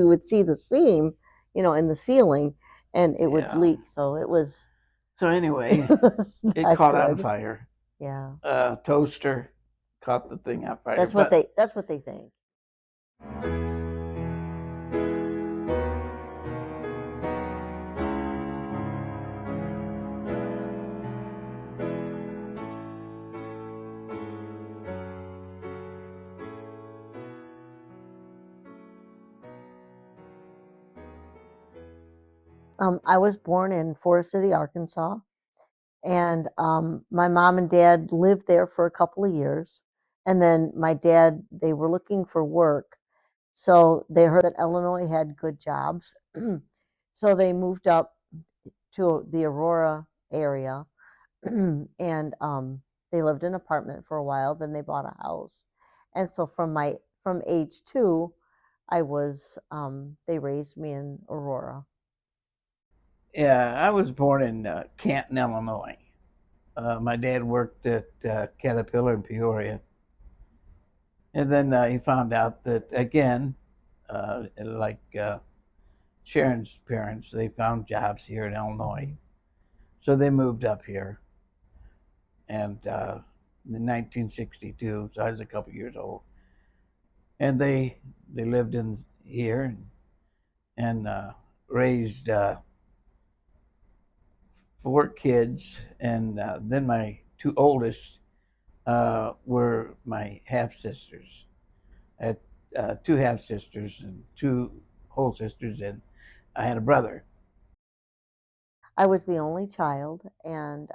We would see the seam, in the ceiling, and it would Yeah. leak. So it was, So anyway, it was it not caught on good. fire. Yeah, Toaster caught the thing on fire. that's what But they think. I was born in Forest City, Arkansas, and my mom and dad lived there for a couple of years. And then my dad, they were looking for work, so they heard that Illinois had good jobs, so they moved up to the Aurora area, and they lived in an apartment for a while. Then they bought a house, and so from age 2, I was they raised me in Aurora. yeah, I was born in Canton, Illinois. My dad worked at Caterpillar in Peoria. And then he found out that, again, like Sharon's parents, they found jobs here in Illinois. So they moved up here. And in 1962, so I was a couple years old. And they lived in here and raised 4 kids. And then my 2 oldest were my half sisters. I had 2 half sisters and 2 whole sisters, and I had a brother. I was the only child, and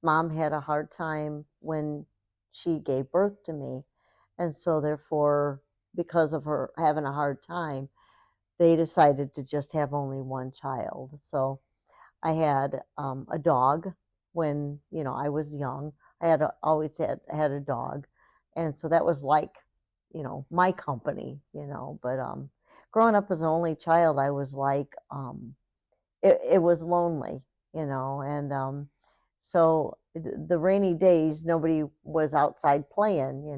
mom had a hard time when she gave birth to me. And so, therefore, because of her having a hard time, they decided to just have only one child. So I had a dog when I was young. Always had a dog, and so that was like my company. But growing up as an only child, I was like it was lonely, and so the rainy days, nobody was outside playing,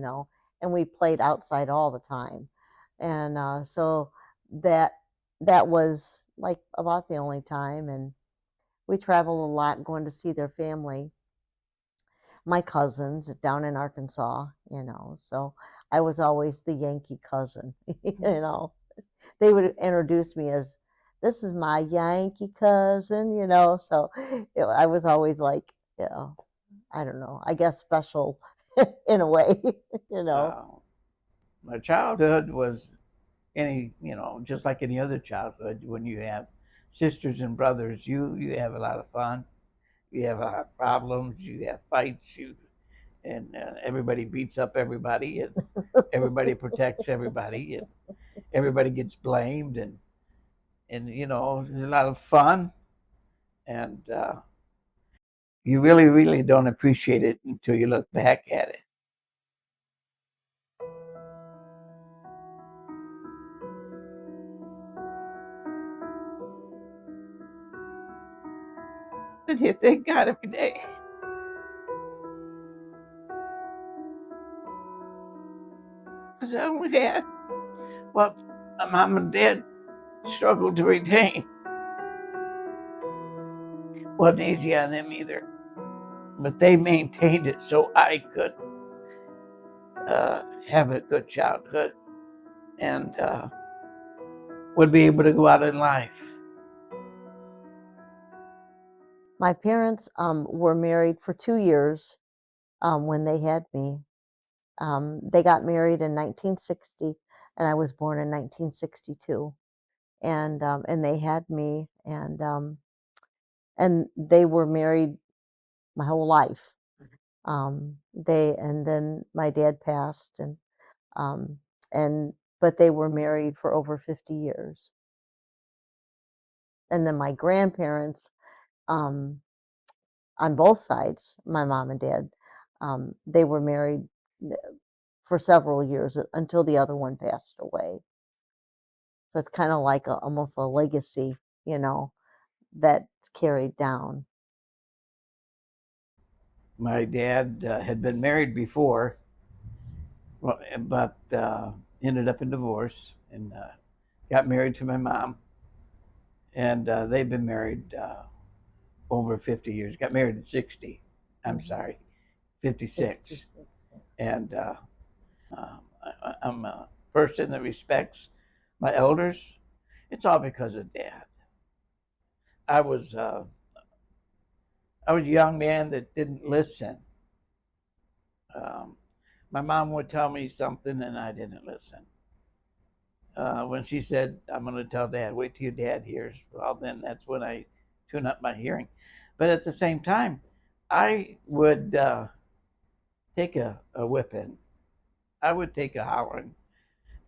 and we played outside all the time, and so that that was like about the only time. And we traveled a lot going to see their family, my cousins down in Arkansas, so I was always the Yankee cousin. They would introduce me as, this is my Yankee cousin, so I was always like, you know, I don't know, I guess special in a way, you know. Uh, my childhood was just like any other childhood. When you have sisters and brothers, you have a lot of fun. You have a lot of problems. You have fights. And everybody beats up everybody, and everybody protects everybody, and everybody gets blamed, and there's a lot of fun, and you really really don't appreciate it until you look back at it. And you thank God every day. Because I only had what my mom and dad struggled to retain. Wasn't easy on them either, but they maintained it so I could have a good childhood and would be able to go out in life. My parents were married for 2 years when they had me. They got married in 1960, and I was born in 1962. And they had me, and they were married my whole life. They and then my dad passed, um, and but they were married for over 50 years. And then my grandparents, um, on both sides, my mom and dad, they were married for several years until the other one passed away. So it's kind of like almost a legacy, you know, that's carried down. My dad had been married before, but ended up in divorce, and got married to my mom, and they've been married over 50 years. Got married at 60. I'm sorry, 56. 56. And I'm a person that respects my elders. It's all because of Dad. I was uh, I was a young man that didn't listen. Um, my mom would tell me something and I didn't listen. When she said, "I'm going to tell Dad, wait till your dad hears," well, then that's when I tune up my hearing. But at the same time, I would take a whipping. I would take a hollering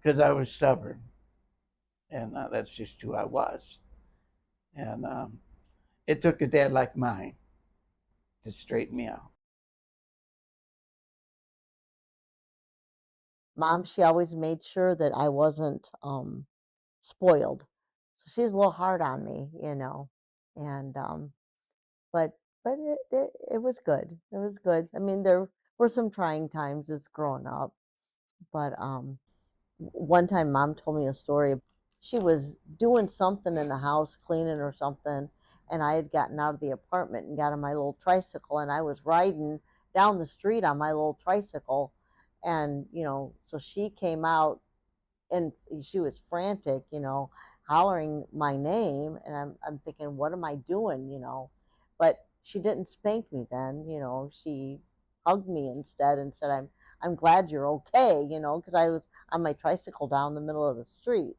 because I was stubborn, and that's just who I was. And it took a dad like mine to straighten me out. Mom, she always made sure that I wasn't spoiled. So she's a little hard on me, you know. And but it was good. It was good. I mean, there were some trying times as growing up, but one time mom told me a story. She was doing something in the house, cleaning or something, and I had gotten out of the apartment and got on my little tricycle, and I was riding down the street on my little tricycle. And, so she came out and she was frantic, hollering my name. And I'm thinking, what am I doing, But she didn't spank me then, she hugged me instead and said, I'm glad you're okay, because I was on my tricycle down the middle of the street.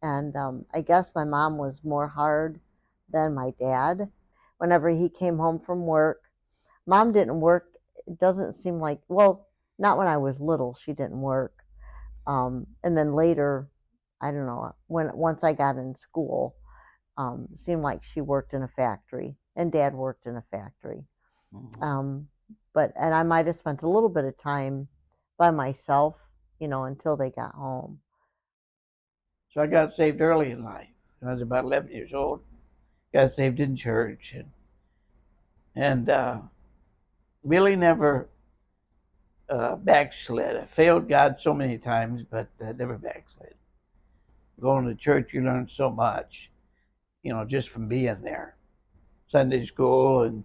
And I guess my mom was more hard than my dad. Whenever he came home from work, mom didn't work. It doesn't seem like, well, not when I was little, she didn't work. And then later, I don't know, when once I got in school, it seemed like she worked in a factory and dad worked in a factory. Mhm. And I might have spent a little bit of time by myself, until they got home. So I got saved early in life. I was about 11 years old. Got saved in church and really never backslid. I failed God so many times, but never backslid. Going to church, you learn so much, just from being there. Sunday school, and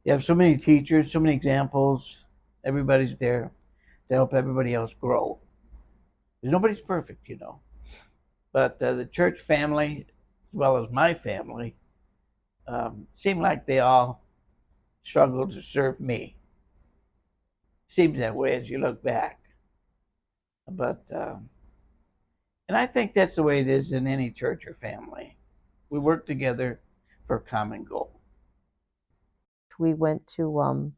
you have so many teachers, so many examples. Everybody's there to help everybody else grow. Because nobody's perfect, But the church family, as well as my family, seemed like they all struggled to serve me. Seems that way as you look back. But and I think that's the way it is in any church or family. We work together for a common goal. We went to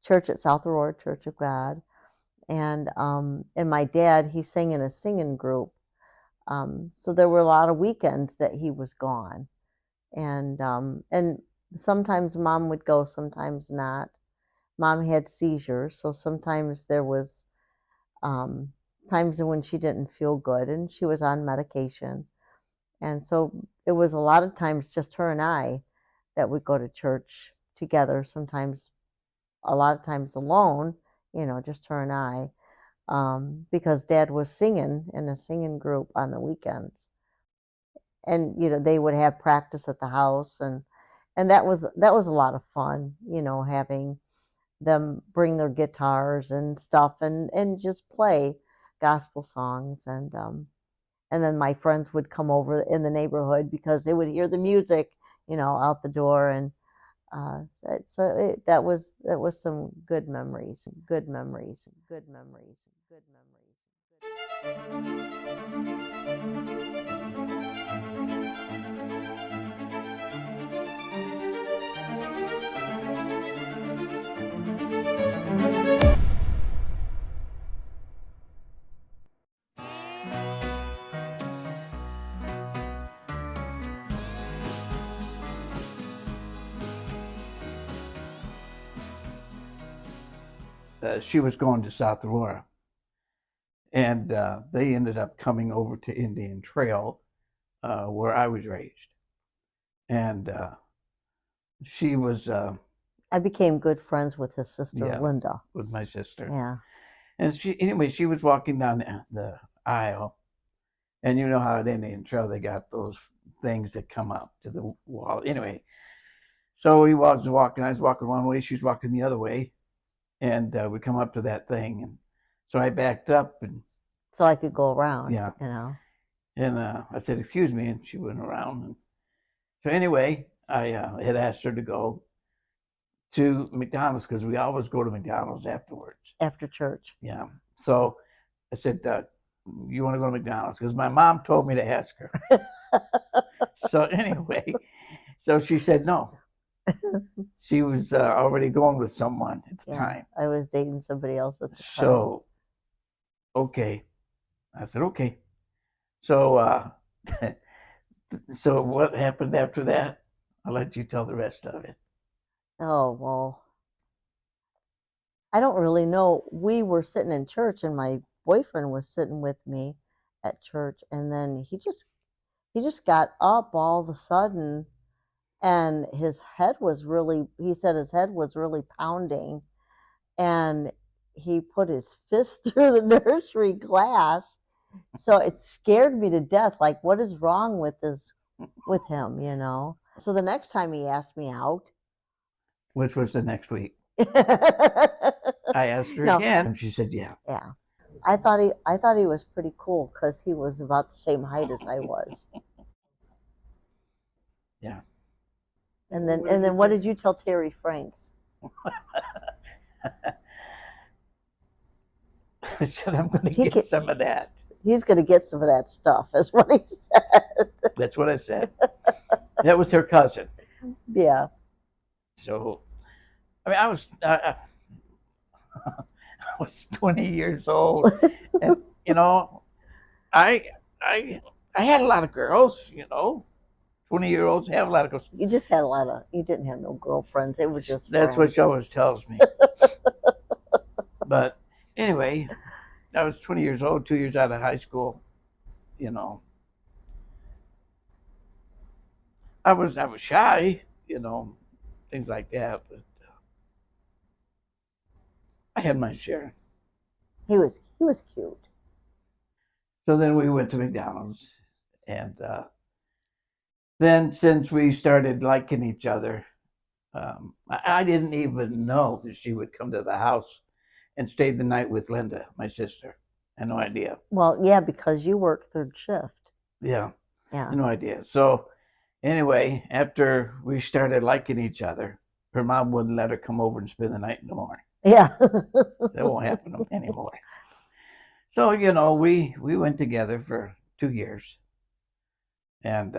church at South Aurora Church of God, and my dad, he sang in a singing group. So there were a lot of weekends that he was gone, and sometimes mom would go, sometimes not. Mom had seizures, so sometimes there was um, times when she didn't feel good and she was on medication, and so it was a lot of times just her and I that would go to church together. Sometimes, a lot of times alone, just her and I, because dad was singing in a singing group on the weekends. And they would have practice at the house, and that was a lot of fun, having them bring their guitars and stuff and just play gospel songs. And then my friends would come over in the neighborhood because they would hear the music, out the door. And that was some good memories, good memories, good memories, good She was going to South Aurora, and they ended up coming over to Indian Trail, where I was raised. And she was, I became good friends with his sister, yeah, Linda. with my sister. Yeah. And she was walking down the aisle, And you know how at Indian Trail they got those things that come up to the wall. Anyway, so he was walking. I was walking one way. She was walking the other way, and we come up to that thing, and so I backed up, and So I could go around, yeah, you know. and I said, "Excuse me," and she went around. And so anyway, I had asked her to go to McDonald's because we always go to McDonald's afterwards. After church. Yeah. So I said, "You want to go to McDonald's?" Because my mom told me to ask her. So anyway, so she said no. She was already going with someone at the time. I was dating somebody else at the time. So, okay. I said, okay. So, so what happened after that? I'll let you tell the rest of it. Oh, well, I don't really know. We were sitting in church and my boyfriend was sitting with me at church, and then he just got up all of a sudden, and his head was really, he said his head was really pounding, and he put his fist through the nursery glass. So it scared me to death. Like, what is wrong with him, you know? So the next time he asked me out, Which was the next week. I asked her again, and she said, yeah. Yeah. I thought he was pretty cool because he was about the same height as I was. Yeah. And then what did you tell Terry Franks? I said, I'm going to get some of that. He's going to get some of that stuff, is what he said. That's what I said. That was her cousin. Yeah. So, I mean, I was 20 years old, and you know, I had a lot of girls. 20-year-olds have a lot of girls. You just had you didn't have no girlfriends. It was just That's friends. what she always tells me. But anyway, I was 20 years old, 2 years out of high school. I was shy, things like that. But I had my share. He was cute. So then we went to McDonald's, and then since we started liking each other, I didn't even know that she would come to the house and stay the night with Linda, my sister. I had no idea. Well, yeah, because you work third shift. Yeah. No idea. So anyway, after we started liking each other, her mom wouldn't let her come over and spend the night no more. Yeah. That won't happen anymore. So, we went together for 2 years. And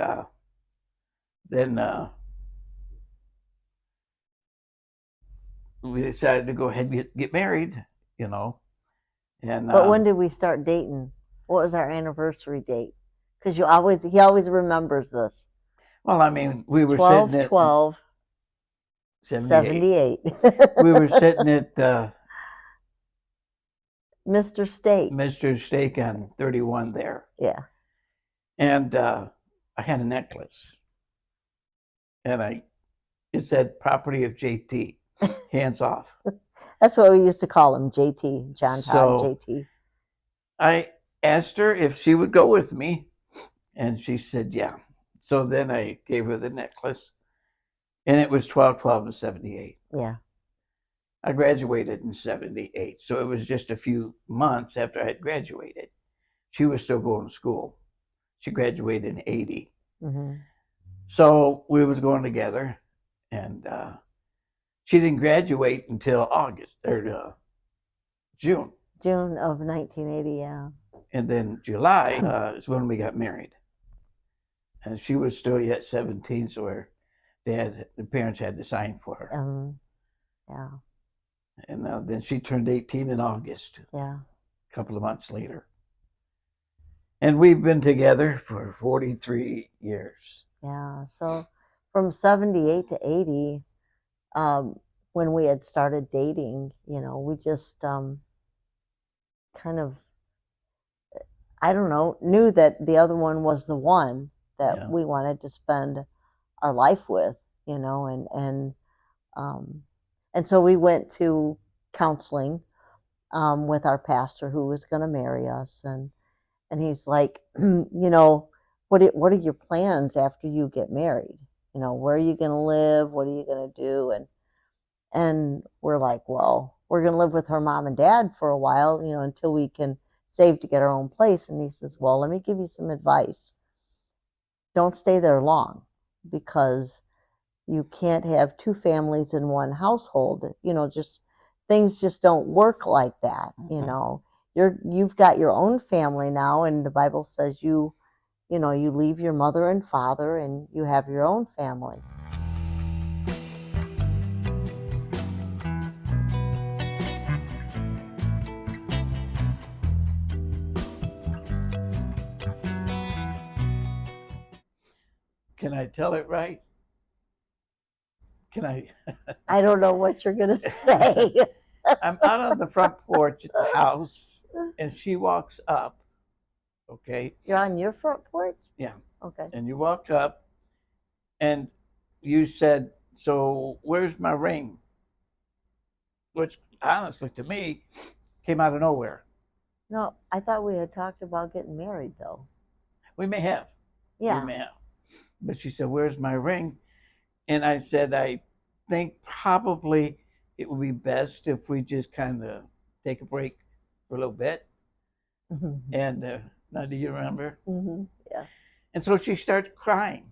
then we decided to go ahead and get married, And But when did we start dating? What was our anniversary date? Because he always remembers this. Well, I mean, we were 12, sitting at 12, 78. We were sitting at Mr. Steak. Mr. Steak on 31 there. Yeah. And I had a necklace. And it said property of JT, hands off. That's what we used to call him, JT, John Todd, JT. I asked her if she would go with me, and she said, yeah. So then I gave her the necklace, and it was 12/12 of 78. Yeah. I graduated in 78, so it was just a few months after I had graduated. She was still going to school. She graduated in 80. Mm-hmm. So we was going together, and she didn't graduate until August or June. June of 1980, yeah. And then July is when we got married. And she was still yet 17, so the parents had to sign for her. Yeah. And then she turned 18 in August. Yeah. A couple of months later. And we've been together for 43 years. Yeah. So from 78 to 80, when we had started dating, we just kind of, I don't know, knew that the other one was the one that we wanted to spend our life with, and so we went to counseling with our pastor who was going to marry us, And he's like, what are your plans after you get married? Where are you going to live? What are you going to do? And we're like, well, we're going to live with her mom and dad for a while, until we can save to get our own place. And he says, well, let me give you some advice. Don't stay there long, because you can't have two families in one household. Just things just don't work like that. You've got your own family now, and the Bible says you leave your mother and father and you have your own family. Can I tell it right? Can I? I don't know what you're going to say. I'm out on the front porch at the house, and she walks up. Okay. You're on your front porch? Yeah. Okay. And you walk up, and you said, "So where's my ring?" Which, honestly, to me, came out of nowhere. No, I thought we had talked about getting married, though. We may have. Yeah. We may have. But she said, "Where's my ring?" And I said, "I think probably it would be best if we just kind of take a break for a little bit." And now, do you remember? Yeah. And so she starts crying.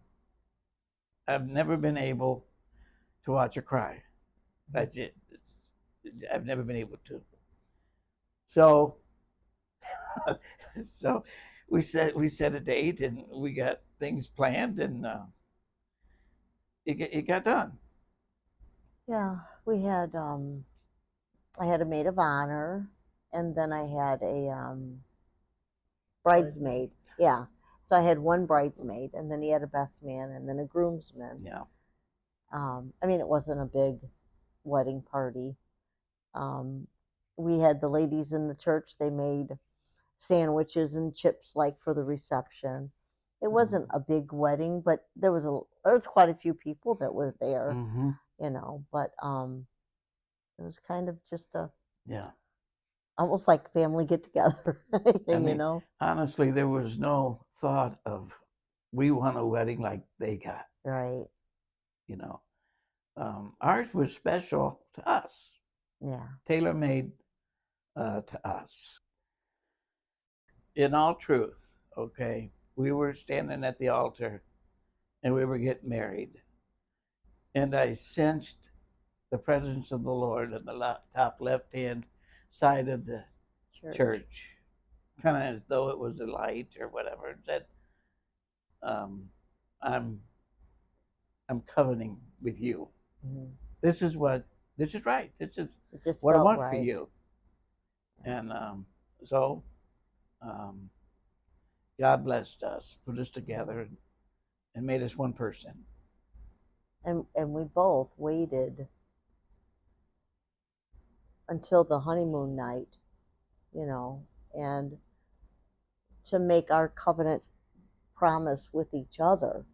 I've never been able to watch her cry. I've never been able to. So, so we set a date, and we got things planned, and it got done. Yeah, we had I had a maid of honor, and then I had a bridesmaid. Yeah. So I had one bridesmaid, and then he had a best man, and then a groomsman. Yeah. It wasn't a big wedding party. We had the ladies in the church. They made sandwiches and chips like for the reception. It wasn't a big wedding, but there was quite a few people that were there. But it was kind of just Yeah. almost like family get together. Honestly, there was no thought of we want a wedding like they got. Right. Ours was special to us. Yeah. Tailor made to us. In all truth, okay, we were standing at the altar, and we were getting married, and I sensed the presence of the Lord on the top left hand side of the church, kind of as though it was a light or whatever. It said, um, "I'm covenanting with you. This is right. This is what I want for you." And so God blessed us, put us together, and made us one person. And we both waited until the honeymoon night, and to make our covenant promise with each other,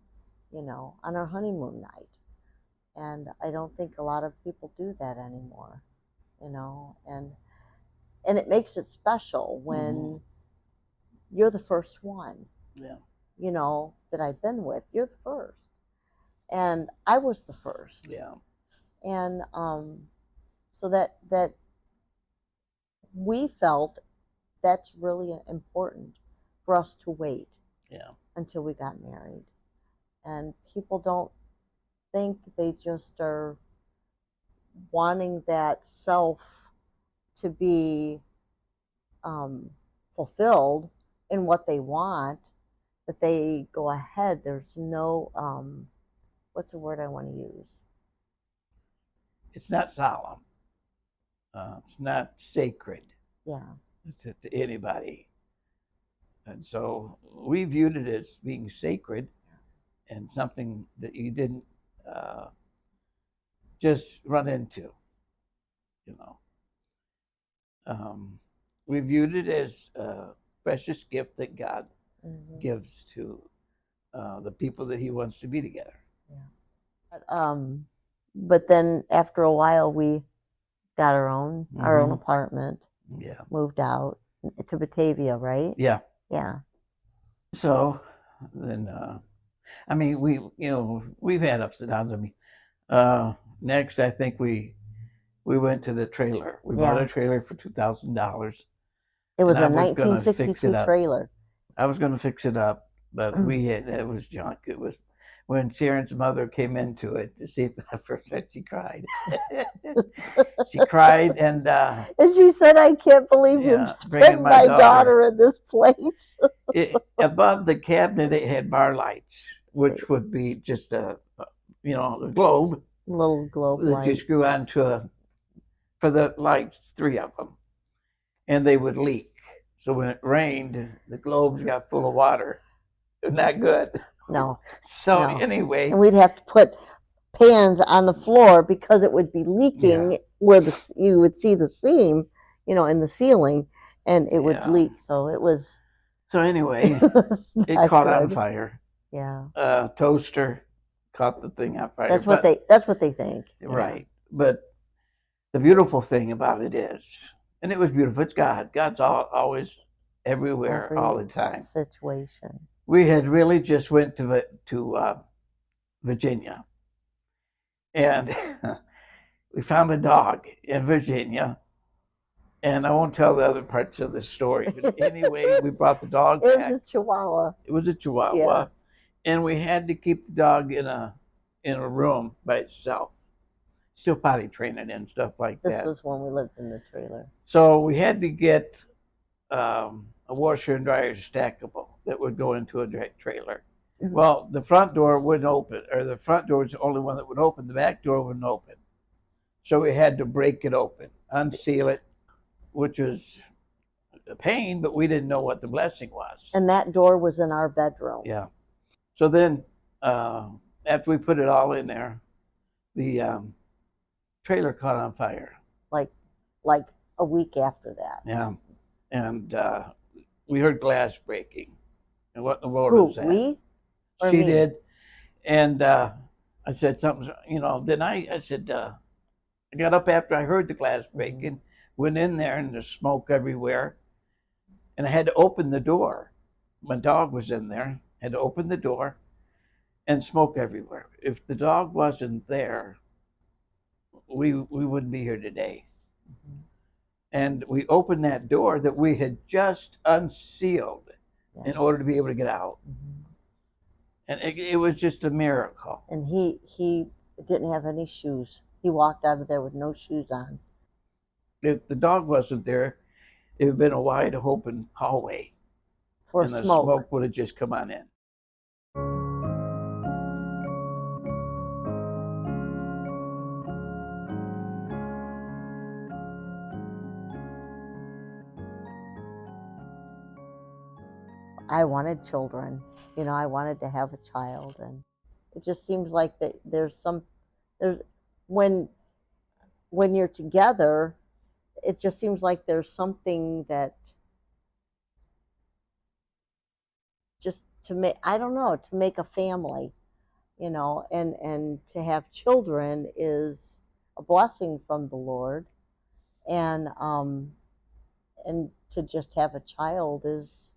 on our honeymoon night. And I don't think a lot of people do that anymore, and it makes it special when you're the first one. Yeah. That I've been with. You're the first. And I was the first. Yeah. And so that we felt that's really important for us to wait. Yeah. Until we got married. And people don't think, they just are wanting that self to be fulfilled in what they want, that they go ahead. There's no what's the word I want to use? It's not solemn. It's not sacred. Yeah. To anybody. And so we viewed it as being sacred and something that you didn't just run into. We viewed it as a precious gift that God gives to the people that He wants to be together. Yeah. But then after a while, we got our own apartment. Yeah. Moved out to Batavia, right? Yeah. Yeah. So then, I mean, we've had ups and downs. I mean, next, I think we went to the trailer. We bought Yeah. a trailer for $2,000, It and was I a was gonna fix it 1962 up. trailer. I was gonna fix it up, but it was junk. It was when Sharon's mother came into it to see it for the first time, she cried. She cried, and And she said, I can't believe you're yeah, bringing putting my my daughter. daughter in this place. Above the cabinet, it had bar lights, which would be just a globe Little globe that you light. screw onto for the lights, three of them, and they would leak. So when it rained, the globes got full of water. Not good. No. So No. anyway, And we'd have to put pans on the floor because it would be yeah, leaking where you would see the seam, in the ceiling, and it would yeah. leak. So it was So anyway, it not caught on good. fire. Yeah. Toaster caught the thing on fire. That's But what they think. Yeah. right, but the beautiful thing about it is, and it was beautiful. It's God. God's always everywhere, all the Every time. situation. We had really just went to Virginia, and we found a dog in Virginia. And I won't tell the other parts of the story, but anyway, we brought the dog It back. was a Chihuahua. It was a Chihuahua, Yeah. and we had to keep the dog in a room by itself, still potty training and stuff like This that. was when we lived in the trailer. So we had to get a washer and dryer stackable that would go into a trailer. Well, the front door wouldn't open, or the front door was the only one that would open. The back door wouldn't open. So we had to break it open, unseal it, which was a pain, but we didn't know what the blessing was. And that door was in our bedroom. Yeah. So then, after we put it all in there, the trailer caught on fire. Like a week after that. Yeah. And we heard glass breaking. And what in the world Who, was that? we? Or She me? did. And I said something, then I said, I got up after I heard the glass breaking, went in there, and there's smoke everywhere. And I had to open the door. My dog was in there. Had to open the door, and smoke everywhere. If the dog wasn't there, we wouldn't be here today. And we opened that door that we had just unsealed in order to be able to get out. And it was just a miracle. And he didn't have any shoes. He walked out of there with no shoes on. If the dog wasn't there, it would have been a wide open hallway. For and the smoke. smoke would have just come on in. I wanted children. I wanted to have a child, and it just seems like that there's when you're together, it just seems like there's something that just to make, I don't know, to make a family, and to have children is a blessing from the Lord, and to just have a child is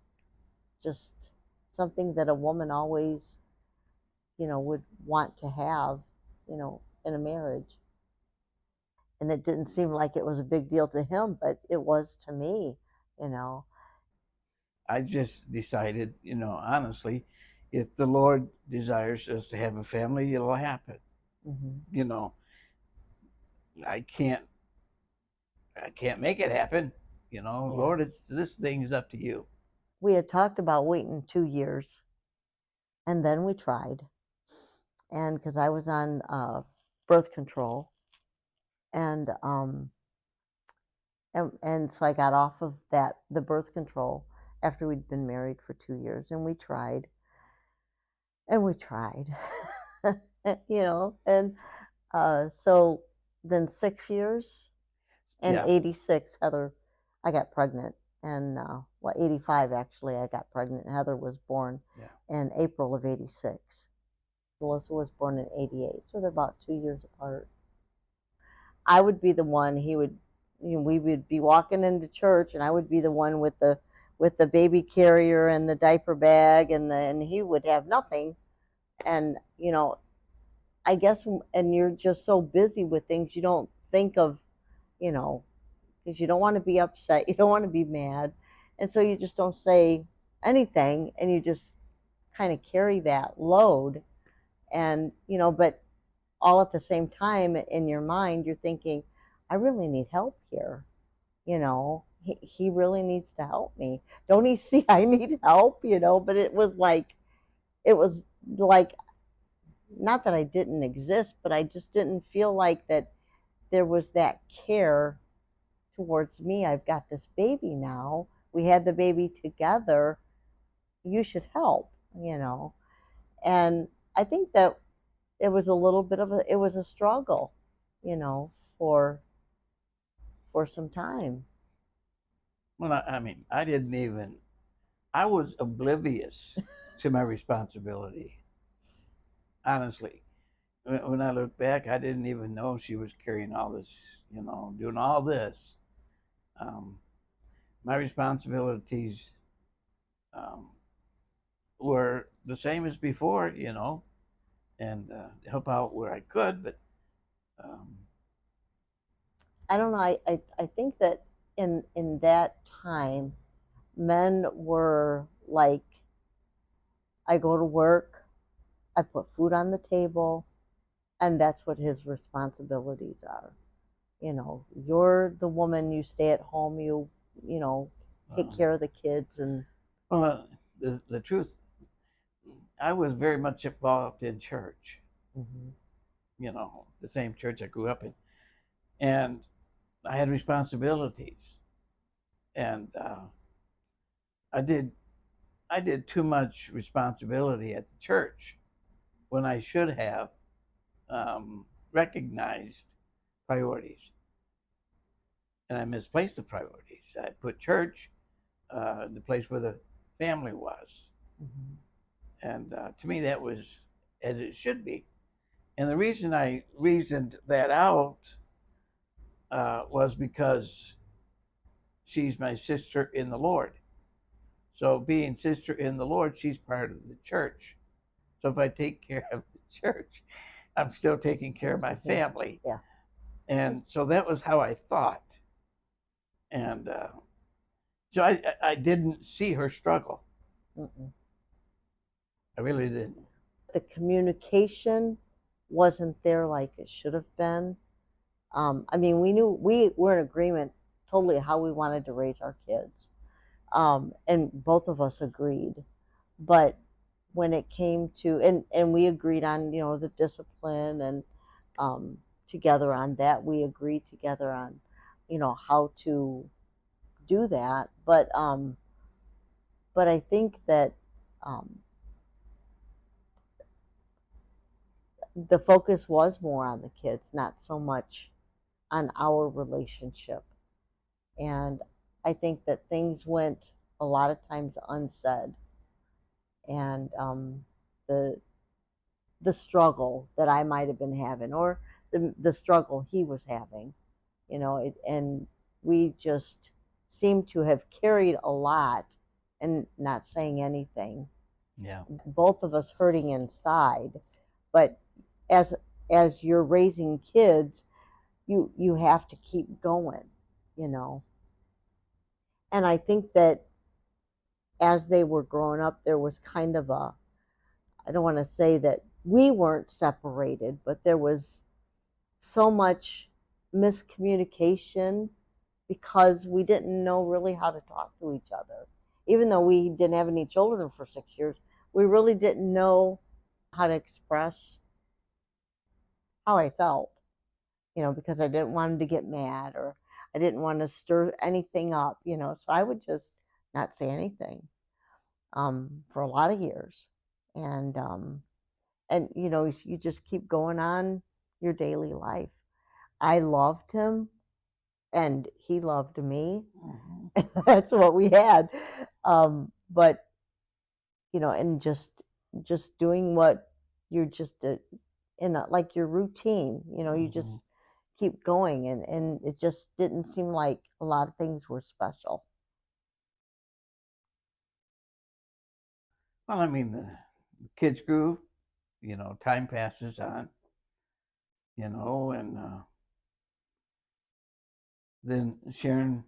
just something that a woman always, would want to have, in a marriage. And it didn't seem like it was a big deal to him, but it was to me, you know. I just decided, honestly, if the Lord desires us to have a family, it'll happen. Mm-hmm. I can't make it happen. Lord, this thing is up to you. We had talked about waiting 2 years, and then we tried. And because I was on birth control, and so I got off of the birth control after we'd been married for 2 years, and we tried, and so then 6 years, and Yeah. 86, Heather, I got pregnant, and 85 actually, I got pregnant. Heather was born in April of 86. Melissa was born in 88, so they're about 2 years apart. I would be the one, we would be walking into church, and I would be the one with with the baby carrier and the diaper bag, and he would have nothing. And I guess, and you're just so busy with things, you don't think of, you know, because you don't want to be upset, you don't want to be mad, and so you just don't say anything, and you just kind of carry that load. And but all at the same time in your mind you're thinking, I really need help here. He really needs to help me. Don't he see I need help? But it was like not that I didn't exist, but I just didn't feel like that there was that care towards me. I've got this baby now. We had the baby together. You should help. And I think that it was a little bit of a struggle, you know, for some time. Well, I mean, I was oblivious to my responsibility. Honestly, when I look back, I didn't even know she was carrying all this, doing all this. Um, my responsibilities um, were the same as before, and help out where I could. But um, I don't know. I think that in that time, men were like, I go to work, I put food on the table, and that's what his responsibilities are. You're the woman, you stay at home, you know, take uh, care of the kids. And well, the truth, I was very much involved in church. mhm. The same church I grew up in, and I had responsibilities, and I did I did too much responsibility at the church when I should have recognized priorities, and I misplaced the priorities. I put church, the place where the family was, Mhm. and to me that was as it should be. And the reason I reasoned that out was because she's my sister in the Lord. So, being sister in the Lord, she's part of the church. So, if I take care of the church, I'm still You're taking care still of my taking, family. yeah. And so that was how I thought. And so I didn't see her struggle. Mm-mm. I really didn't. The communication wasn't there like it should have been. I mean, we knew we were in agreement totally how we wanted to raise our kids, and both of us agreed. But when it came to, and we agreed on, the discipline, and um, together on that, we agreed together on, how to do that. But I think that um, the focus was more on the kids, not so much on our relationship. And I think that things went a lot of times unsaid, and the the struggle that I might have been having, or the struggle he was having, and we just seemed to have carried a lot and not saying anything. Yeah. Both of us hurting inside, but as you're raising kids, you have to keep going, you know. And I think that as they were growing up, there was kind of a, I don't want to say that we weren't separated, but there was so much miscommunication because we didn't know really how to talk to each other. Even though we didn't have any children for 6 years, we really didn't know how to express how I felt, because I didn't want him to get mad, or I didn't want to stir anything up, so I would just not say anything for a lot of years. And you just keep going on your daily life. I loved him and he loved me. Mhm. That's what we had. But and just doing what you're just in like your routine. You just Mhm. keep going, and it just didn't seem like a lot of things were special. Well, I mean, the kids grew, time passes on, and then Sharon,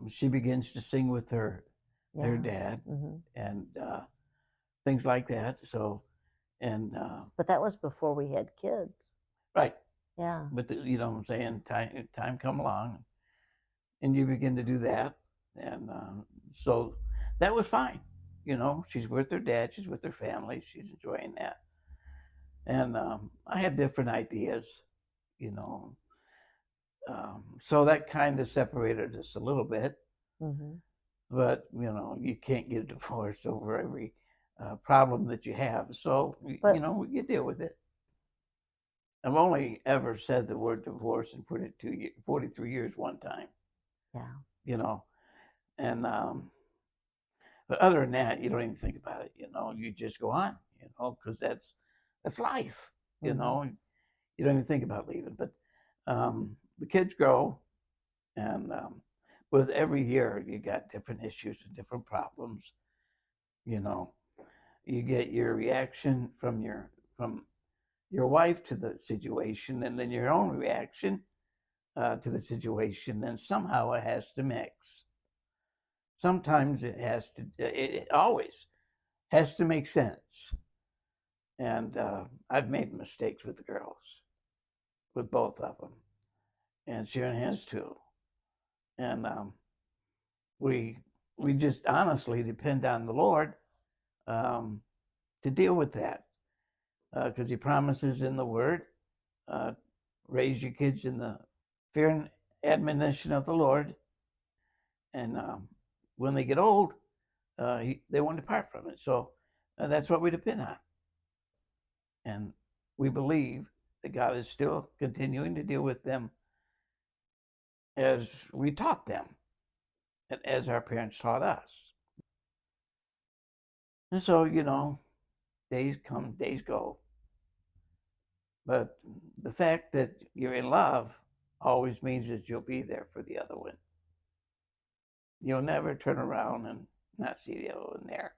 she begins to sing with her Yeah. dad Mhm. and things like that. So, and But that was before we had kids. right, Yeah. but you know what I'm saying, time come along, and you begin to do that, and so that was fine. She's with her dad, she's with her family, she's enjoying that, and I had different ideas, you know, so that kind of separated us a little bit. Mhm. But you can't get a divorce over every problem that you have, so But you deal with it. I've only ever said the word divorce in 43 years one time, yeah. you know, and but other than that, you don't even think about it. You just go on, because that's life. Mhm. You don't even think about leaving. But the kids grow, and with every year, you got different issues and different problems. You know, you get your reaction from your wife to the situation, and then your own reaction to the situation, and somehow it has to mix. Sometimes it always has to make sense. And I've made mistakes with the girls, with both of them, and Sharon has too. And we we just honestly depend on the Lord um, to deal with that, because He promises in the Word, uh, raise your kids in the fear and admonition of the Lord, and when they get old, they won't depart from it. So that's what we depend on, and we believe that God is still continuing to deal with them as we taught them and as our parents taught us. And so, days come, days go. But the fact that you're in love always means that you'll be there for the other one. You'll never turn around and not see the other one there.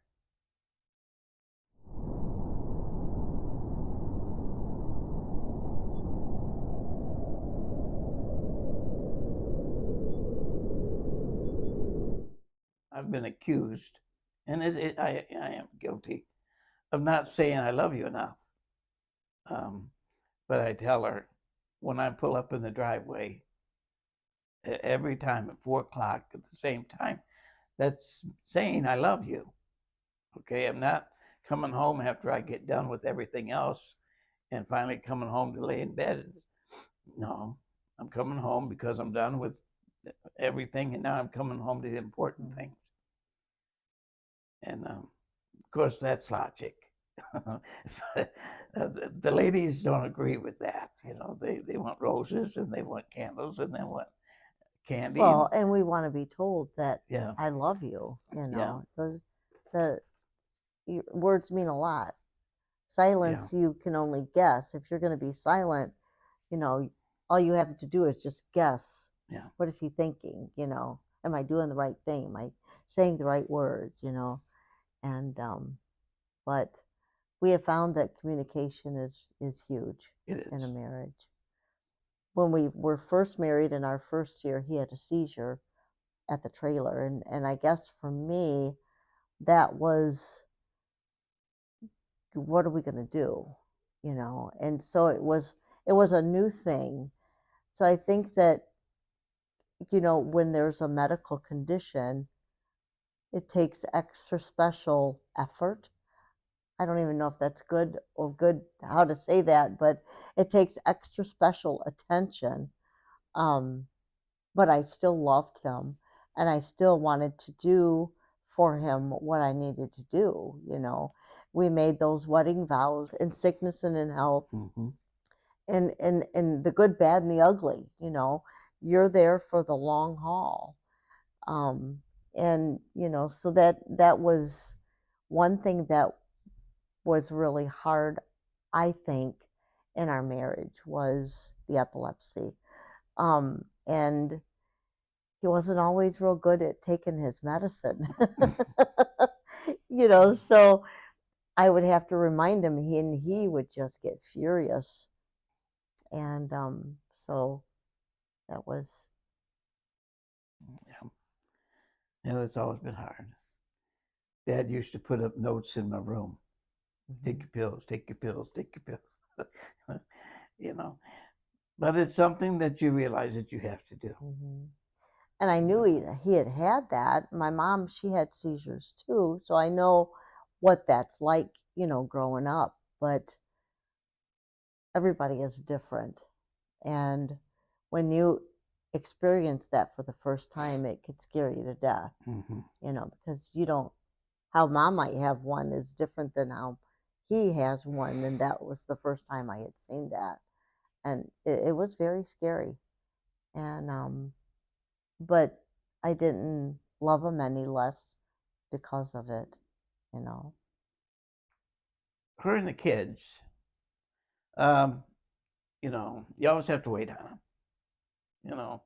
I've been accused, and I am guilty of not saying I love you enough. Um, but I tell her when I pull up in the driveway every time at 4 o'clock at the same time, that's saying I love you. Okay, I'm not coming home after I get done with everything else and finally coming home to lay in bed. No, I'm coming home because I'm done with everything, and now I'm coming home to the important things. And of course, that's logic. The ladies don't agree with that. They want roses and they want candles and they want candy. Well, And and we want to be told that yeah, I love you. yeah, The words mean a lot. yeah, Silence, you can only guess. If you're going to be silent, you know, all you have to do is just guess. yeah. What is he thinking? Am I doing the right thing? Am I saying the right words? And but we have found that communication is huge It in a is. marriage. When we were first married in our first year, he had a seizure at the trailer, and I guess for me, that was, what are we going to do? And so it was a new thing. So I think that when there's a medical condition, it takes extra special effort. I don't even know if that's good how to say that, but it takes extra special attention. Um, but I still loved him, and I still wanted to do for him what I needed to do. We made those wedding vows in sickness and in health, Mm-hmm. and the good, bad, and the ugly. You're there for the long haul. And so that was one thing that was really hard, I think, in our marriage was the epilepsy. And he wasn't always real good at taking his medicine. So I would have to remind him, and he would just get furious. And so that was, Yeah, yeah, it's always been hard. Dad used to put up notes in my room. Take mhm, your pills, take your pills, take your pills. you know, but it's something that you realize that you have to do. mhm. And I You knew know, he had had that. My mom, she had seizures too, so I know what that's like, growing up. But everybody is different, and when you experience that for the first time, it could scare you to death. hmm Because you don't, how mom might have one is different than how he has one, and that was the first time I had seen that, and it was very scary. And but I didn't love him any less because of it, you know. her and the kids. Um, you always have to wait on them. You know,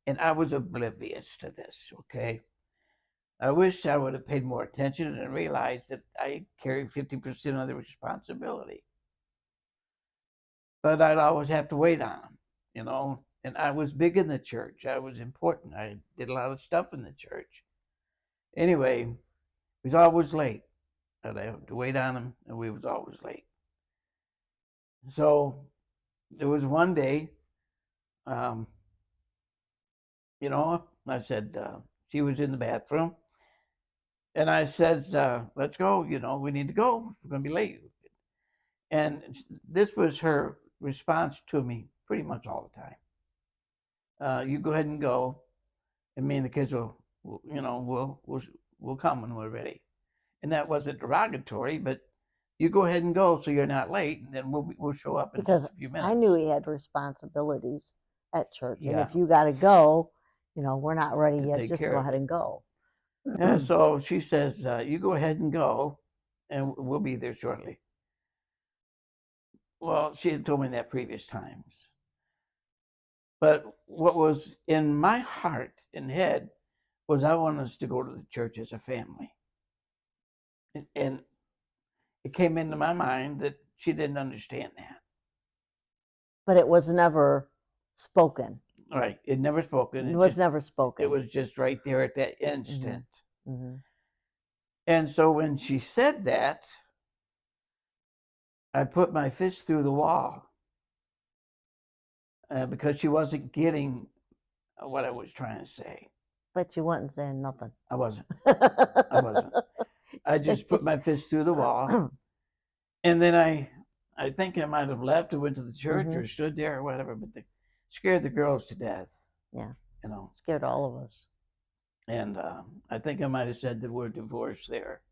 and I was oblivious to this. Okay, I wish I would have paid more attention and realized that I carry 50% of the responsibility. But I'd always have to wait on them. And I was big in the church. I was important. I did a lot of stuff in the church. Anyway, he was always late. And I had to wait on him, and we was always late. So there was one day, um, I said, she was in the bathroom, and I said, let's go, we need to go. We're going to be late. And this was her response to me pretty much all the time. You go ahead and go, and me and the kids we'll come when we're ready. And that wasn't derogatory, but you go ahead and go so you're not late, and then we'll show up in Because just a few I knew minutes. he had responsibilities at church, and Yeah, if you got to go, we're not ready to yet. take Just care go of ahead it. and go. Yeah, so she says, "You go ahead and go, and we'll be there shortly." Well, she had told me that previous times, but what was in my heart and head was I want us to go to the church as a family, and it came into my mind that she didn't understand that. But it was never spoken. Right? It never spoken. It It was just never it spoken. was just right there at that Mhm. instant. Mhm. And so when she said that, I put my fist through the wall because she wasn't getting what I was trying to say. But you wasn't saying nothing. I wasn't. I wasn't. I just put my fist through the wall, and then I think I might have left and went to the church Mhm. or stood there or whatever, but they scared the girls to death, Yeah, you know. scared all of us. And I think I might have said the word divorce there.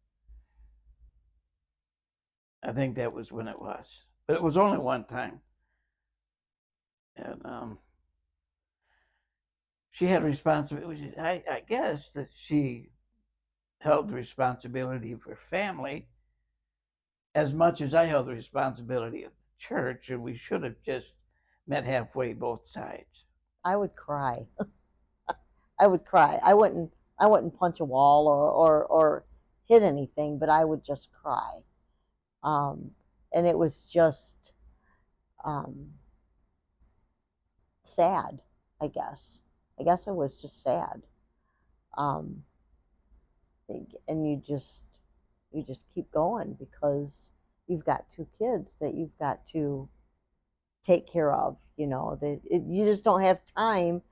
I think that was when it was, but it was only one time, and she had responsibility. I guess that she held the responsibility of her family as much as I held the responsibility of the church, and we should have just met halfway both sides. I would cry. I would cry. I wouldn't punch a wall or hit anything, but I would just cry. Um, and it was just um, sad, I guess. I guess I was just sad. Um, and you just keep going because you've got two kids that you've got to take care of. You just don't have time.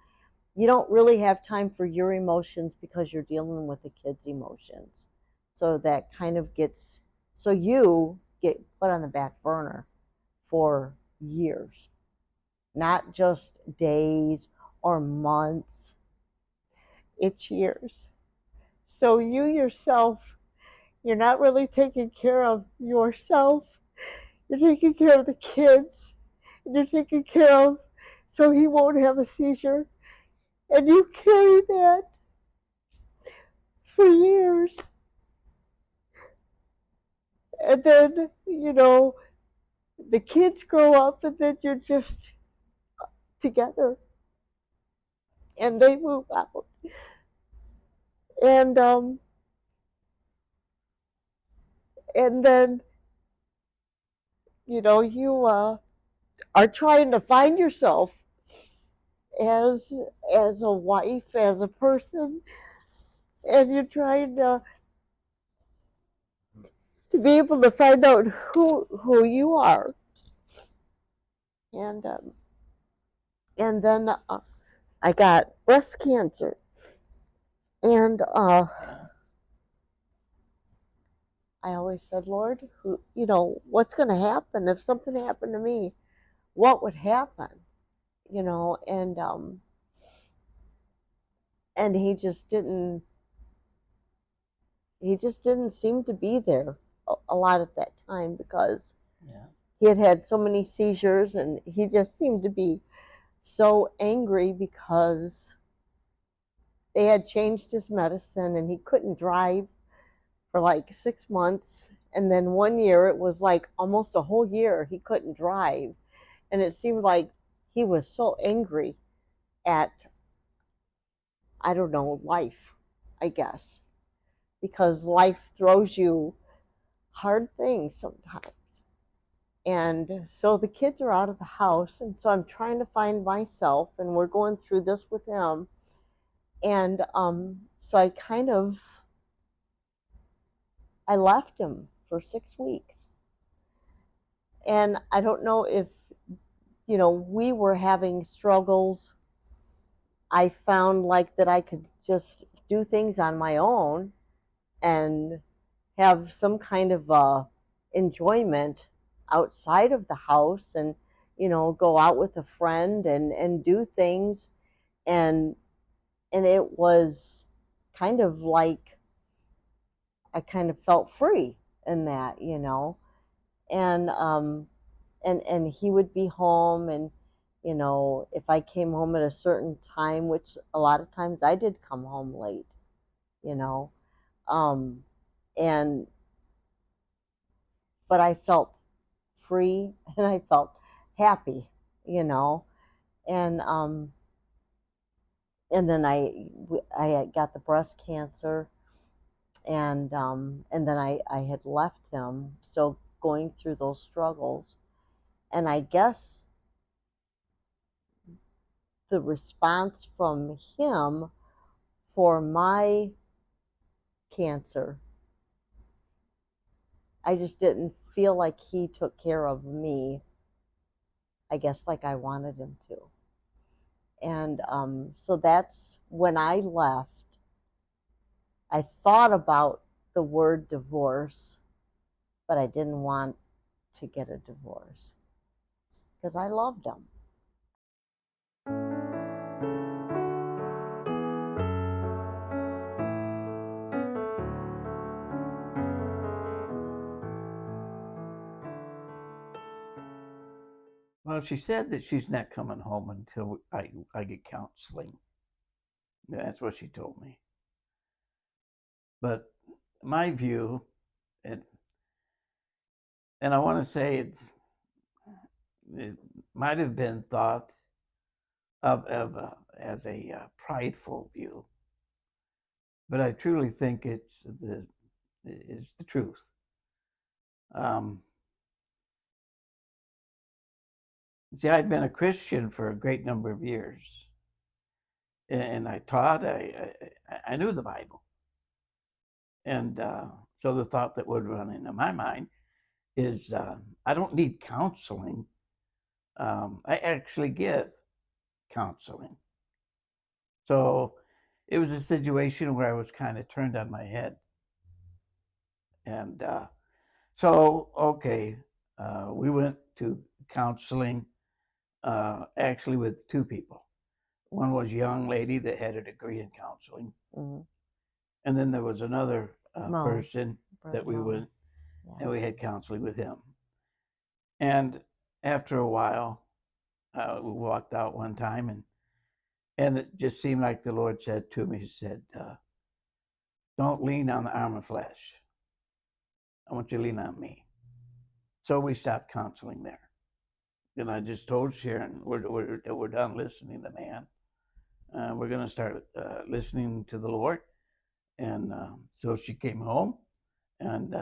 You don't really have time for your emotions because you're dealing with the kids' emotions. So that kind of gets, so you get put on the back burner for years, not just days or months, it's years. So you yourself, you're not really taking care of yourself. You're taking care of the kids, and you're taking care of so he won't have a seizure. And you carry that for years. And then, the kids grow up, and then you're just together, and they move out. And And then, you are trying to find yourself as as a wife, as a person, and you're trying to be able to find out who you are. And then I got breast cancer, and Yeah. I always said, Lord, what's going to happen if something happened to me? What would happen? And he just didn't seem to be there a lot at that time, because Yeah. he had had so many seizures, and he just seemed to be so angry because they had changed his medicine and he couldn't drive for like 6 months. And then one year, it was like almost a whole year he couldn't drive. And it seemed like he was so angry at, I don't know, life, I guess, because life throws you hard things sometimes. And so the kids are out of the house, and so I'm trying to find myself, and we're going through this with him. And so I left him for 6 weeks. And I don't know if, we were having struggles. I found like that I could just do things on my own and have some kind of enjoyment outside of the house, and go out with a friend and do things. And and it was kind of like I kind of felt free in that, and and he would be home, and if I came home at a certain time, which a lot of times I did come home late, you know um and but I felt free and I felt happy, you know and then I got the breast cancer, and then I had left him, still going through those struggles. And I guess the response from him for my cancer, I just didn't feel like he took care of me, I guess, like I wanted him to. And so that's when I left. I thought about the word divorce, but I didn't want to get a divorce because I loved him. Well, she said that she's not coming home until I get counseling. That's what she told me. But my view, and I want to say it might have been thought of as a prideful view, but I truly think it's the truth. Um, See, I'd been a Christian for a great number of years, and I taught. I knew the Bible, and so the thought that would run into my mind is, I don't need counseling. I actually give counseling. So it was a situation where I was kind of turned on my head, and so okay, we went to counseling, actually with two people. One was a young lady that had a degree in counseling, Mm-hmm. and then there was another Mo, person that Brother we Mo. went Yeah. and we had counseling with him. And after a while, we walked out one time, and it just seemed like the Lord said to me, He said, "Don't lean on the arm of flesh. I want you to lean on me." So we stopped counseling there. And I just told Sharon, we're done listening to man. We're going to start listening to the Lord. And so she came home, and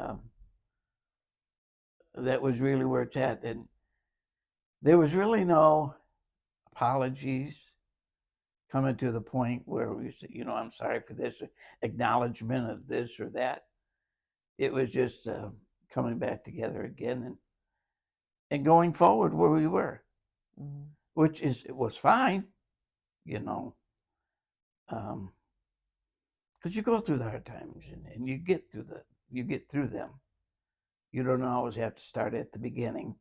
That was really where it's at. And there was really no apologies coming to the point where we said, I'm sorry for this, acknowledgement of this or that. It was just coming back together again and going forward where we were, which it was fine, you know, because you go through the hard times and you get through them. You don't always have to start at the beginning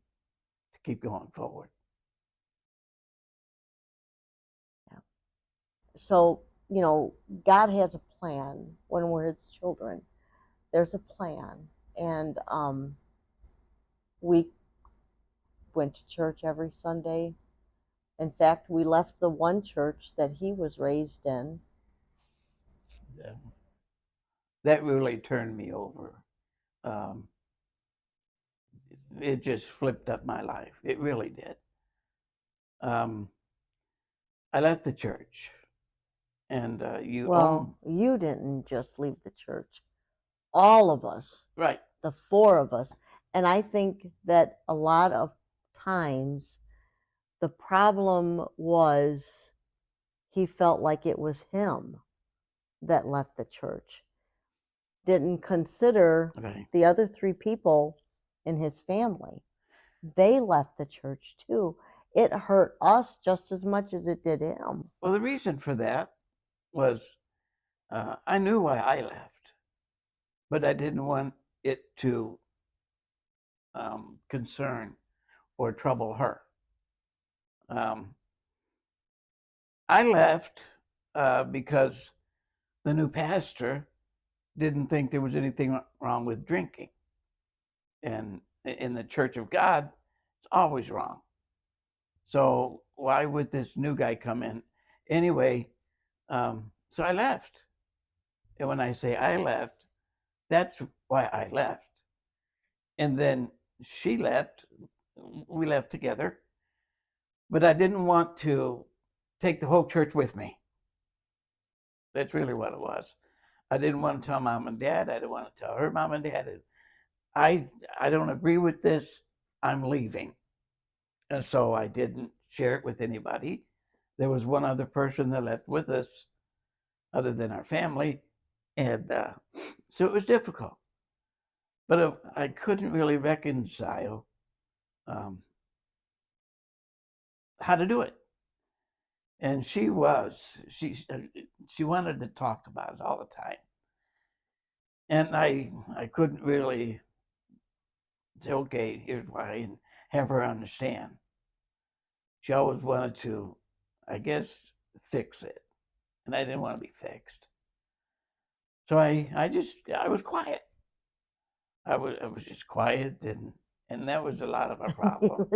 to keep going forward. Yeah. So, God has a plan when we're His children. There's a plan. And we went to church every Sunday. In fact, we left the one church that he was raised in. Yeah. That really turned me over. It just flipped up my life. It really did. I left the church, and Well, you didn't just leave the church. All of us, right, the four of us. And I think that a lot of times the problem was he felt like it was him that left the church. Didn't consider okay. the other three people in his family. They left the church too. It hurt us just as much as it did him. Well, the reason for that was I knew why I left, but I didn't want it to concern or trouble her. I left because the new pastor didn't think there was anything wrong with drinking. And in the Church of God, it's always wrong. So why would this new guy come in? Anyway, so I left. And when I say I left, that's why I left. And then she left. We left together. But I didn't want to take the whole church with me. That's really what it was. I didn't want to tell mom and dad. I didn't want to tell her mom and dad. I don't agree with this. I'm leaving. And so I didn't share it with anybody. There was one other person that left with us other than our family. And so it was difficult. But I couldn't really reconcile how to do it. And she wanted to talk about it all the time. And I couldn't really say, okay, here's why, and have her understand. She always wanted to, I guess, fix it. And I didn't want to be fixed. So I was quiet. I was just quiet, and that was a lot of our problem.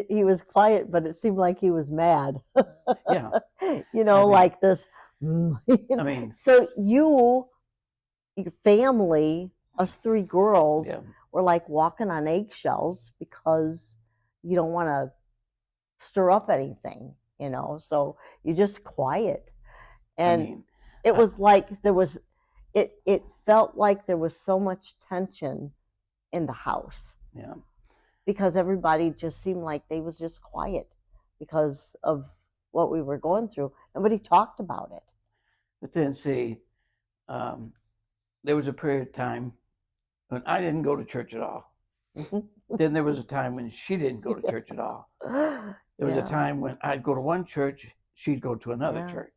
He was quiet, but it seemed like he was mad. Yeah. Like this. I mean, so your family, us three girls, yeah. were like walking on eggshells because you don't want to stir up anything, so you're just quiet. And it was like it felt like there was so much tension in the house. Yeah. Because everybody just seemed like they was just quiet because of what we were going through. Nobody talked about it. But then see, there was a period of time when I didn't go to church at all. Then there was a time when she didn't go to church at all. There was a time when I'd go to one church, she'd go to another church.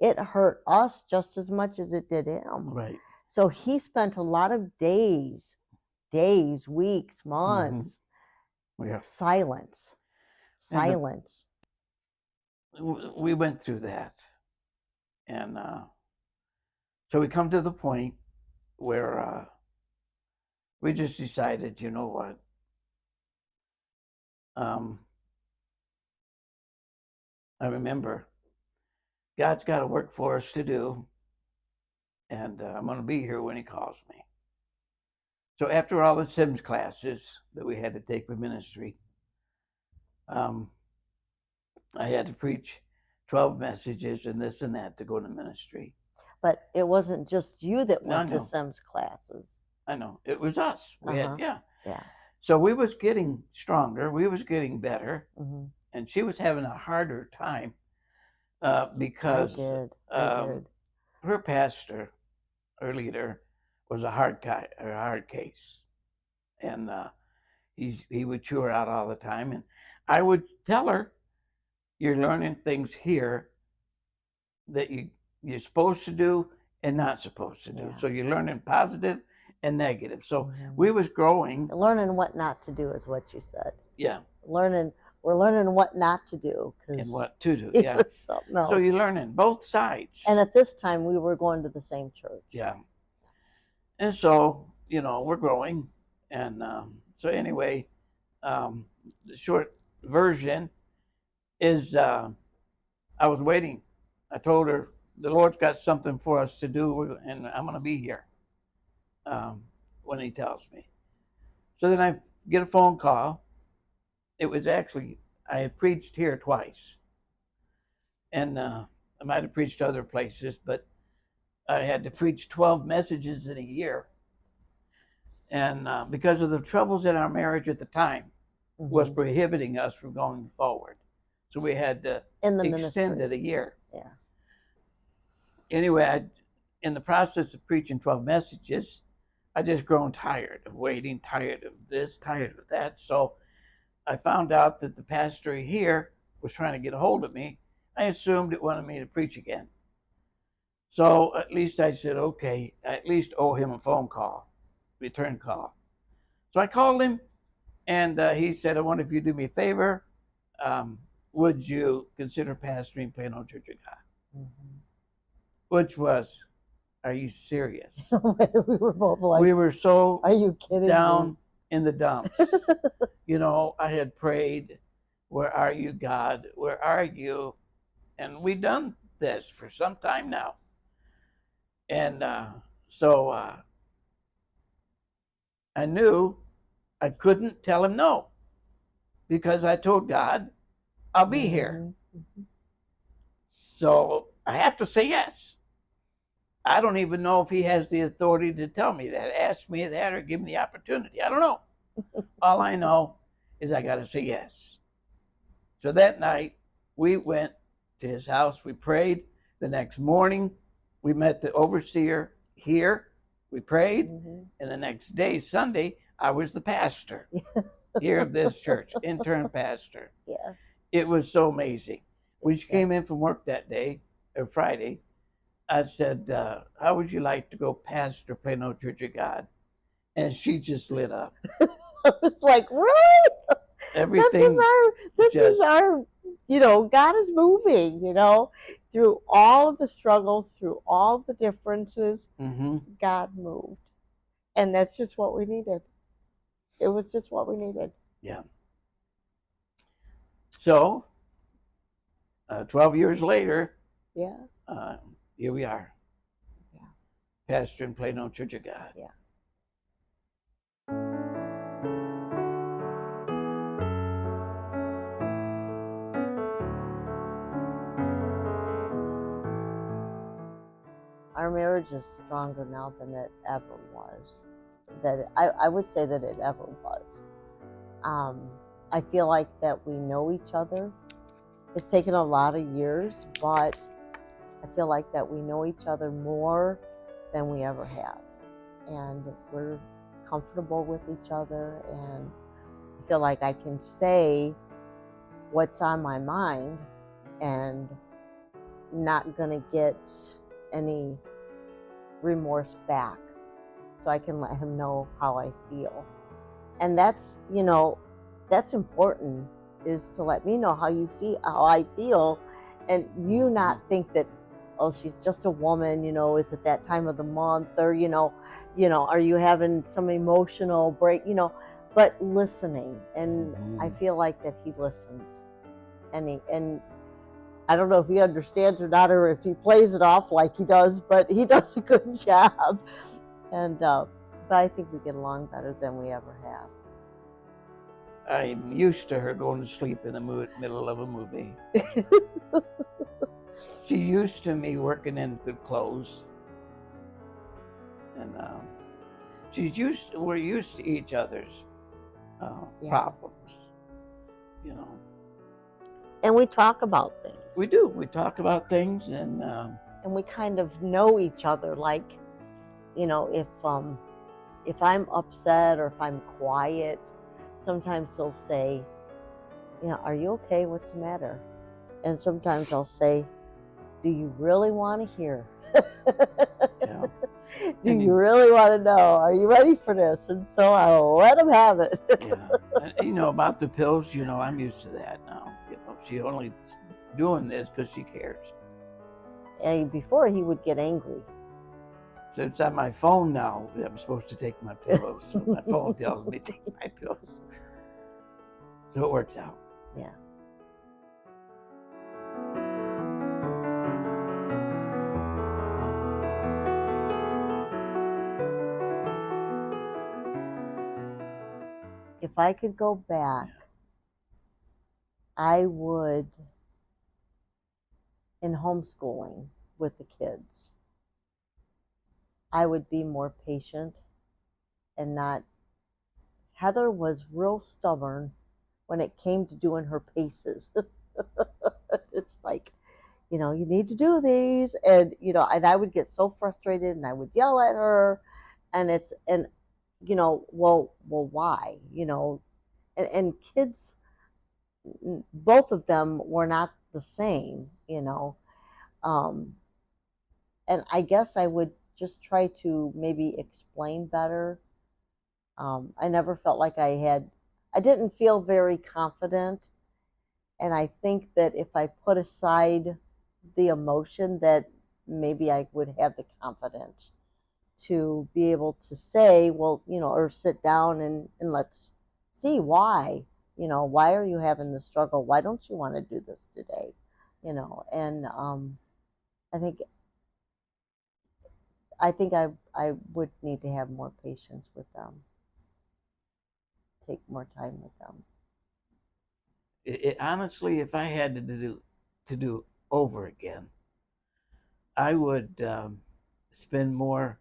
It hurt us just as much as it did him. Right. So he spent a lot of days, weeks, months, silence. We went through that. And so we come to the point where we just decided, you know what? I remember God's got a work for us to do, and I'm going to be here when He calls me. So after all the Sims classes that we had to take for ministry, I had to preach 12 messages and this and that to go to ministry. But it wasn't just you that went to Sims classes. I know. It was us. We had, Uh-huh. yeah. Yeah. So we was getting stronger. We was getting better. Hmm. And she was having a harder time I because did. I did. her pastor, her leader, was a hard case. And he would chew her out all the time. And I would tell her, you're learning things here that you're supposed to do and not supposed to do. Yeah. So you're learning positive and negative. So Hmm. we was growing. Learning what not to do is what you said. Yeah. Learning, we're learning what not to do And because what to do. it Yeah. was something So else. you're learning both sides. And at this time, we were going to the same church. Yeah. And so, we're growing. And so anyway, the short version is I was waiting. I told her, the Lord's got something for us to do, and I'm going to be here when He tells me. So then I get a phone call. It was actually, I had preached here twice. And I might have preached other places, but I had to preach 12 messages in a year. And because of the troubles in our marriage at the time, was prohibiting us from going forward. So we had to extend it a year. Yeah. Anyway, in the process of preaching 12 messages, I just grown tired of waiting, tired of this, tired of that. So I found out that the pastor here was trying to get a hold of me. I assumed it wanted me to preach again. So at least I said, okay, I at least owe him a phone call, return call. So I called him, and he said, I wonder if you'd do me a favor. Would you consider pastoring Plano Church of God? Mm-hmm. Which was, are you serious? We were both like, we were so are you kidding down me? in the dumps. I had prayed, where are you, God? Where are you? And we've done this for some time now. And so I knew I couldn't tell him no, because I told God, I'll be here. Mm-hmm. So I have to say yes. I don't even know if he has the authority to tell me that, ask me that, or give me the opportunity. I don't know. All I know is I got to say yes. So that night, we went to his house. We prayed. The next morning, we met the overseer here. We prayed. Mm-hmm. And the next day, Sunday, I was the pastor here of this church, intern pastor. Yeah. It was so amazing. When she came in from work that day, or Friday, I said, how would you like to go pastor Plano Church of God? And she just lit up. I was like, really? Everything. This is our, God is moving, through all of the struggles, through all the differences, God moved. And that's just what we needed. It was just what we needed. Yeah. So, 12 years later, yeah, here we are. Yeah. Pastor in Plano Church of God. Yeah. Our marriage is stronger now than it ever was. I would say that it ever was. I feel like that we know each other. It's taken a lot of years, but I feel like that we know each other more than we ever have. And we're comfortable with each other, and I feel like I can say what's on my mind and not gonna get any remorse back, so I can let him know how I feel. And that's important, is to let me know how I feel, and you not think that, oh, she's just a woman, is it that time of the month, or are you having some emotional break, but listening. And I feel like that he listens, and I don't know if he understands or not, or if he plays it off like he does, but he does a good job. And but I think we get along better than we ever have. I'm used to her going to sleep in the middle of a movie. She used to me working in good clothes. And we're used to each other's Yeah. problems, you know. And we talk about things. We do. We talk about things, and we kind of know each other. Like, if I'm upset or if I'm quiet, sometimes he'll say, "Are you okay? What's the matter?" And sometimes I'll say, "Do you really want to hear?" yeah. Do you really want to know? Are you ready for this? And so I'll let him have it. Yeah. And, about the pills, I'm used to that now. She only doing this because she cares. And before he would get angry. So it's on my phone now that I'm supposed to take my pills. So my phone tells me to take my pills. So it works out. Yeah. If I could go back, I would, in homeschooling with the kids, I would be more patient and not. Heather was real stubborn when it came to doing her paces. It's like, you need to do these. And, and I would get so frustrated and I would yell at her. And well, why? And kids, both of them were not the same, Um, and I guess I would just try to maybe explain better. I never felt like I didn't feel very confident. And I think that if I put aside the emotion, that maybe I would have the confidence to be able to say, well, or sit down and let's see why. Why are you having the struggle? Why don't you want to do this today? And I think I would need to have more patience with them, take more time with them. Honestly, if I had to do over again, I would spend more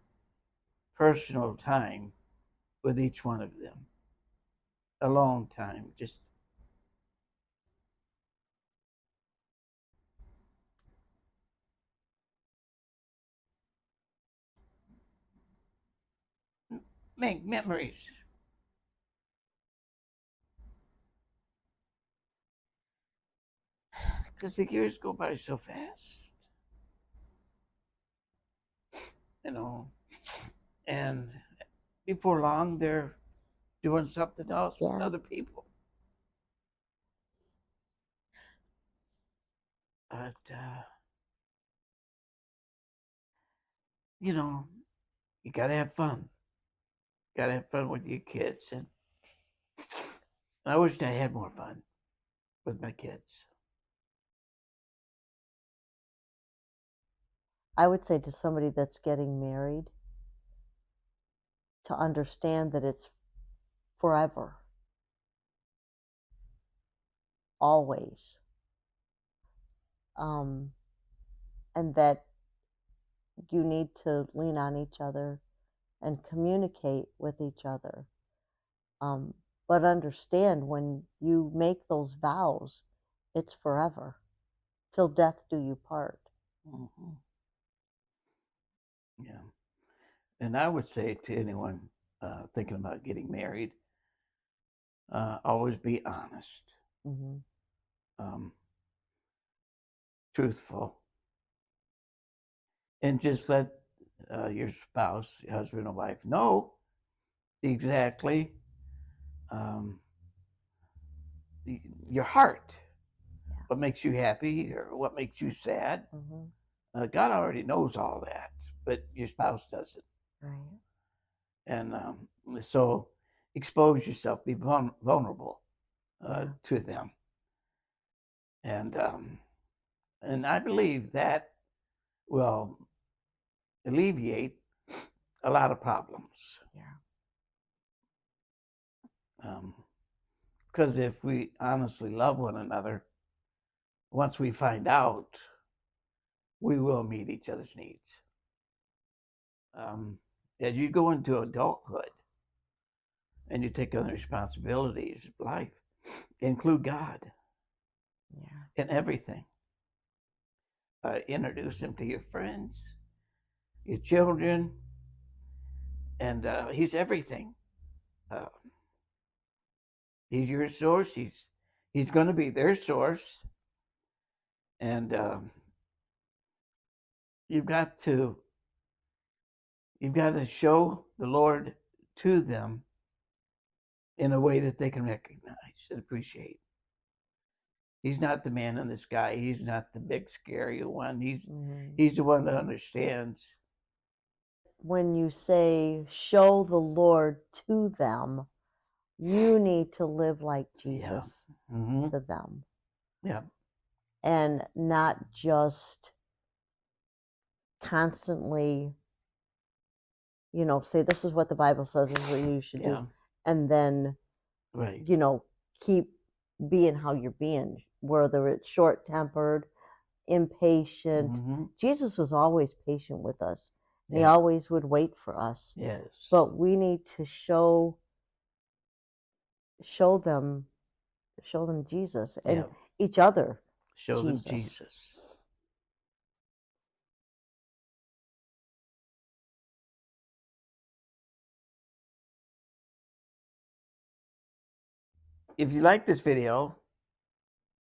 personal time with each one of them. A long time, just make memories. Because the years go by so fast, you know. And before long, they're doing something else with other people. But, you got to have fun. Got to have fun with your kids. And I wished I had more fun with my kids. I would say to somebody that's getting married to understand that it's forever, always, and that you need to lean on each other and communicate with each other. But understand when you make those vows, it's forever, till death do you part. Mm-hmm. Yeah. And I would say to anyone thinking about getting married, always be honest, Mm-hmm. Truthful, and just let your spouse, husband or wife, know exactly um, your heart, what makes you happy or what makes you sad. Mm-hmm. God already knows all that, but your spouse doesn't. Right. And so expose yourself, be vulnerable to them. And I believe that will alleviate a lot of problems. Yeah. Because if we honestly love one another, once we find out, we will meet each other's needs. as you go into adulthood and you take on the responsibilities of life, include God in everything. Introduce him to your friends, your children, and he's everything. Uh, he's your source. He's going to be their source, and you've got to show the Lord to them in a way that they can recognize and appreciate. He's not the man in the sky. He's not the big scary one. He's the one that understands. When you say show the Lord to them, you need to live like Jesus to them. Yeah. And not just constantly, say this is what the Bible says, this is what you should do. And then, Right. keep being how you're being, whether it's short-tempered, impatient. Jesus was always patient with us. And he always would wait for us. Yes. But we need to show them Jesus and each other. Show them Jesus. If you like this video,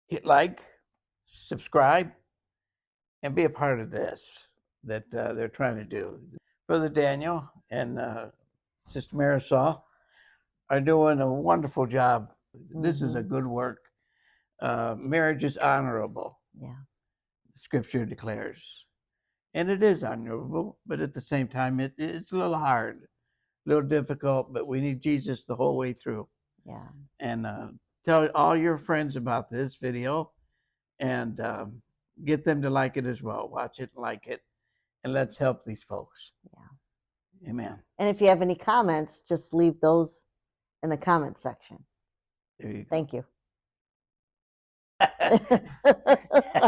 hit like, subscribe, and be a part of this that they're trying to do. Brother Daniel and Sister Marisol are doing a wonderful job. This is a good work. Marriage is honorable. Yeah. The scripture declares. And it is honorable, but at the same time, it's a little hard, a little difficult, but we need Jesus the whole way through. Yeah. And tell all your friends about this video and get them to like it as well. Watch it, like it, and let's help these folks. Yeah. Amen. And if you have any comments, just leave those in the comment section. There you go. Thank you. I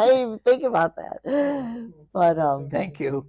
didn't even think about that. But thank you.